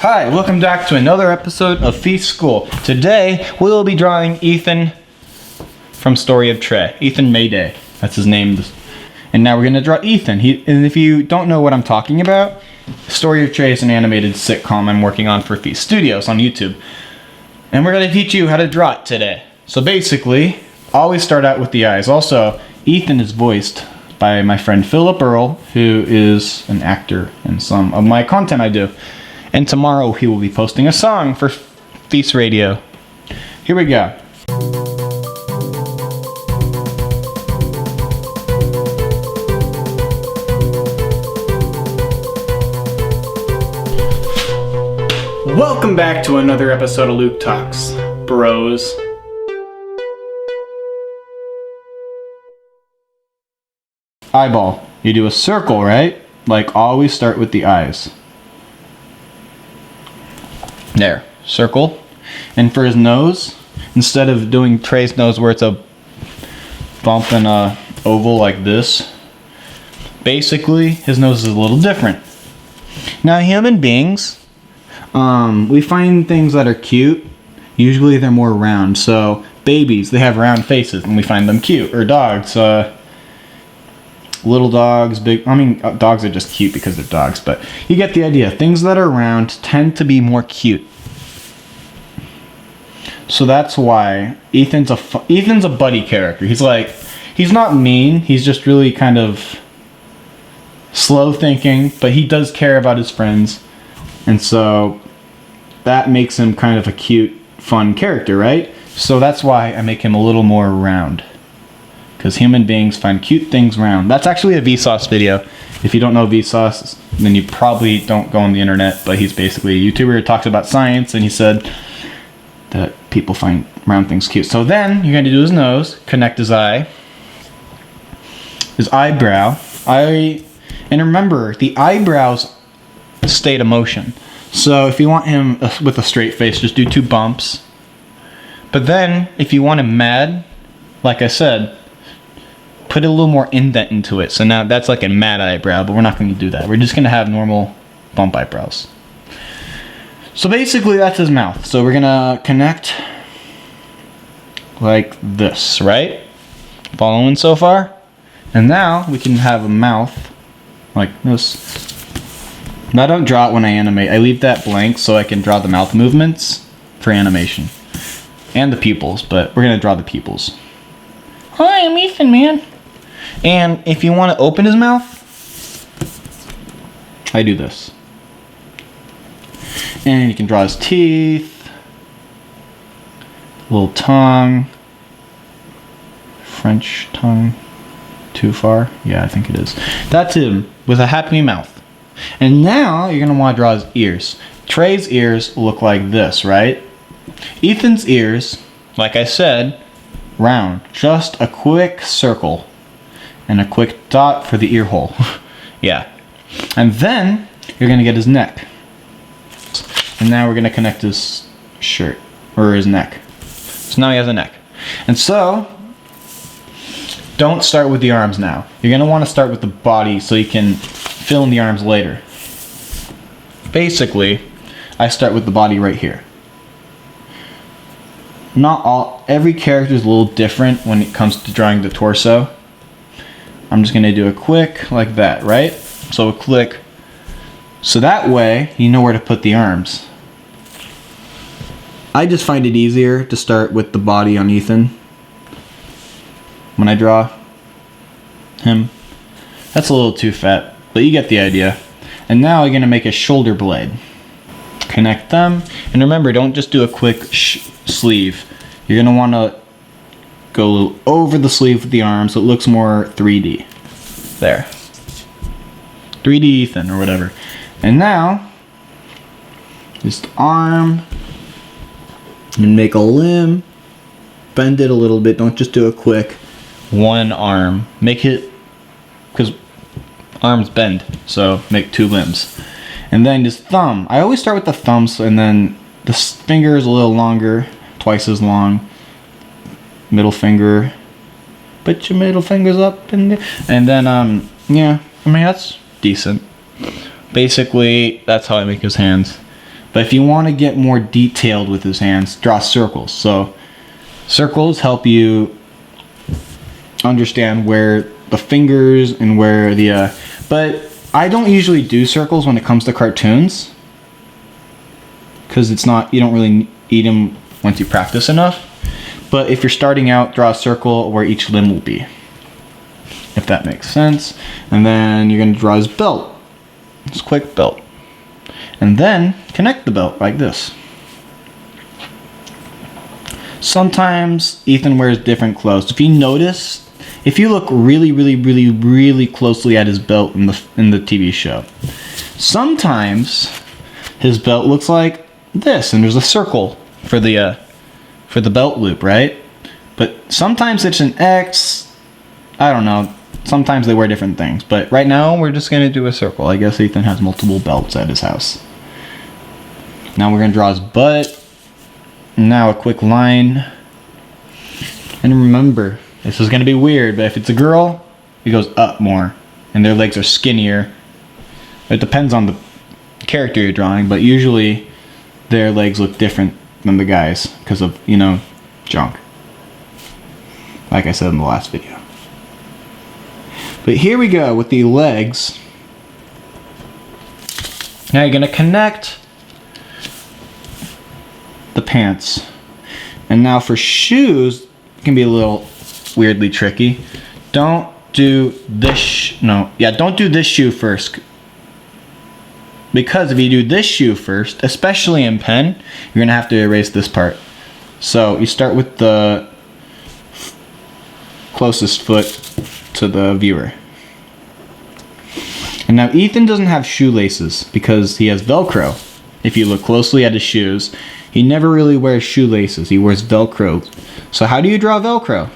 Hi, welcome back to another episode of Feece School. Today, we will be drawing Ethan from Story of Trey. Ethan Mayday, that's his name. And now we're going to draw Ethan. And if you don't know what I'm talking about, Story of Trey is an animated sitcom I'm working on for Feece Studios on YouTube. And we're going to teach you how to draw it today. So basically, always start out with the eyes. Also, Ethan is voiced by my friend Philip Earl, who is an actor in some of my content I do. And tomorrow he will be posting a song for Feece Radio. Here we go. Welcome back to another episode of Luke Talks, bros. Eyeball. You do a circle, right? Like always start with the eyes. There, circle. And for his nose, instead of doing Trey's nose where it's a bump and a oval like this, basically his nose is a little different. Now human beings, we find things that are cute. Usually they're more round. So babies, they have round faces and we find them cute. Or dogs, little dogs, dogs are just cute because they're dogs, but you get the idea. Things that are round tend to be more cute. So that's why Ethan's a buddy character. He's not mean, he's just really kind of slow thinking, but he does care about his friends. And so that makes him kind of a cute, fun character, right? So that's why I make him a little more round. Because human beings find cute things round. That's actually a Vsauce video. If you don't know Vsauce, then you probably don't go on the internet, but he's basically a YouTuber who talks about science, and he said that people find round things cute. So then, you're going to do his nose, connect his eye, his eyebrow. And remember, the eyebrows state of motion. So if you want him with a straight face, just do 2 bumps. But then, if you want him mad, like I said, put a little more indent into it. So now that's like a mad eyebrow, but we're not going to do that. We're just going to have normal bump eyebrows. So basically that's his mouth. So we're going to connect like this, right? Following so far? And now we can have a mouth like this. Now I don't draw it when I animate. I leave that blank so I can draw the mouth movements for animation. And the pupils, but we're going to draw the pupils. Hi, I'm Ethan, man. And if you want to open his mouth, I do this. And you can draw his teeth, little tongue, French tongue, too far? Yeah, I think it is. That's him with a happy mouth. And now you're going to want to draw his ears. Trey's ears look like this, right? Ethan's ears, like I said, round. Just a quick circle. And a quick dot for the ear hole. Yeah. And then you're going to get his neck. And now we're going to connect his shirt. Or his neck. So now he has a neck. And so, don't start with the arms now. You're going to want to start with the body so you can fill in the arms later. Basically, I start with the body right here. Every character is a little different when it comes to drawing the torso. I'm just going to do a click like that, right? So a click. So that way, you know where to put the arms. I just find it easier to start with the body on Ethan when I draw him. That's a little too fat, but you get the idea. And now you're going to make a shoulder blade. Connect them. And remember, don't just do a quick sleeve. You're going to want to go a little over the sleeve with the arm so it looks more 3D. There. 3D Ethan or whatever. And now, just arm. And make a limb. Bend it a little bit. Don't just do a quick one arm. Make it, because arms bend. So make 2 limbs. And then just thumb. I always start with the thumbs and then the finger is a little longer. Twice as long. Middle finger. Put your middle fingers up in there. And then, yeah, I mean, that's decent. Basically, that's how I make his hands. But if you want to get more detailed with his hands, draw circles. So circles help you understand where the fingers and where the but I don't usually do circles when it comes to cartoons, because it's not, you don't really need them once you practice enough. But if you're starting out, draw a circle where each limb will be, if that makes sense. And then you're going to draw his belt, his quick belt, and then connect the belt like this. Sometimes Ethan wears different clothes. If you notice, if you look really closely at his belt in the TV show, sometimes his belt looks like this, and there's a circle for the belt loop, right? But sometimes it's an X. I don't know. Sometimes they wear different things. But right now we're just gonna do a circle. I guess Ethan has multiple belts at his house. Now we're gonna draw his butt. Now a quick line. And remember, this is going to be weird, but if it's a girl, it goes up more, and their legs are skinnier. It depends on the character you're drawing, but usually their legs look different than the guys because of, you know, junk. Like I said in the last video. But here we go with the legs. Now you're going to connect the pants. And now for shoes, it can be a little weirdly tricky. Don't do this, don't do this shoe first. Because if you do this shoe first, especially in pen, you're gonna have to erase this part. So you start with the closest foot to the viewer. And now Ethan doesn't have shoelaces because he has Velcro. If you look closely at his shoes, he never really wears shoelaces. He wears Velcro. So how do you draw Velcro?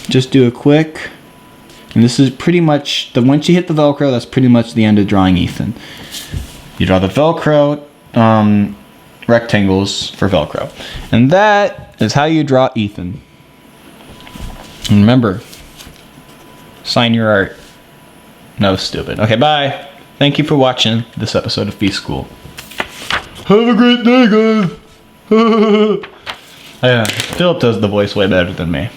Just do a quick, and this is pretty much, once you hit the Velcro, that's pretty much the end of drawing Ethan. You draw the Velcro rectangles for Velcro. And that is how you draw Ethan. And remember, sign your art. No, stupid. Okay, bye. Thank you for watching this episode of Feece School. Have a great day, guys. Yeah, Philip does the voice way better than me.